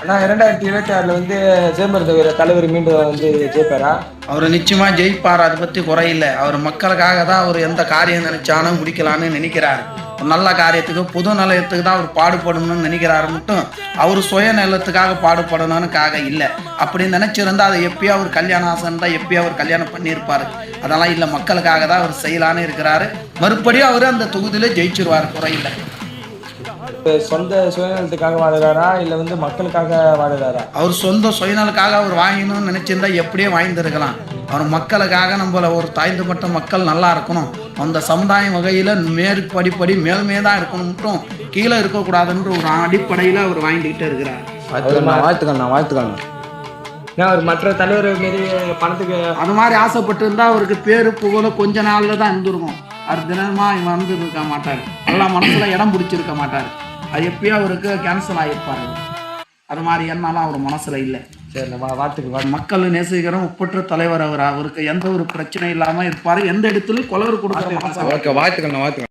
ஆனா 2026 வந்து தேர்ந்தெடுத்த தலைவர் மீண்டும் வந்து ஜெயிப்பாரா? அவர் நிச்சயமா ஜெயிப்பார், அதை பத்தி குறையில்லை. அவர் மக்களுக்காக தான் அவர் எந்த காரியம் நினைச்சாலும் முடிக்கலான்னு நினைக்கிறாரு. ஒரு நல்ல காரியத்துக்கு பொது நலத்துக்கு தான் அவர் பாடுபடணும்னு நினைக்கிறாரு மட்டும். அவர் சுய நலத்துக்காக பாடுபடணும்னுக்காக இல்லை. அப்படி நினைச்சிருந்தா அதை எப்பயோ அவர் கல்யாணம் ஆசைன்னு தான் எப்பயோ அவர் கல்யாணம் பண்ணியிருப்பாரு. அதெல்லாம் இல்லை, மக்களுக்காக தான் அவர் செய்யலான்னு இருக்கிறாரு. மறுபடியும் அவர் அந்த தொகுதியில ஜெயிச்சிருவார், குறையில்லை. சொந்த சுயநலத்துக்காக வாழுறாரா இல்ல வந்து மக்களுக்காக வாழுறாரா? அவர் சொந்த சுயநலுக்காக அவர் வாங்கணும்னு நினைச்சிருந்தா எப்படியே வாங்கியிருக்கலாம். அவர் மக்களுக்காக நம்மள ஒரு தாழ்ந்துபட்ட மக்கள் நல்லா இருக்கணும், அந்த சமுதாயம் வகையில மேற்படிப்படி மேல்மே தான் இருக்கணும், மட்டும் கீழே இருக்கக்கூடாதுன்ற ஒரு அடிப்படையில் அவர் வாங்கிக்கிட்டே இருக்கிறார். வாழ்த்துக்கணும். அவர் மற்ற தலைவர் மாரி பணத்துக்கு அது மாதிரி ஆசைப்பட்டு இருந்தா அவருக்கு பேரு புகழ கொஞ்ச நாள்ல தான் இருந்திருக்கும். அவர் தினமா வந்து இருக்க மாட்டார், நல்லா மனசுல இடம் பிடிச்சிருக்க மாட்டார். அது எப்பயோ அவருக்கு கேன்சல் ஆகிருப்பாரு. அது மாதிரி என்னாலும் அவர் மனசுல இல்லை. சரி, நம்ம வாழ்த்துக்கள். மக்கள் நேசிக்கிற ஒப்பற்ற தலைவர் அவர். அவருக்கு எந்த ஒரு பிரச்சனை இல்லாம இருப்பாரு, எந்த இடத்துலயும் கொலவர் கொடுக்குற மனசு. வாழ்த்துக்கள்.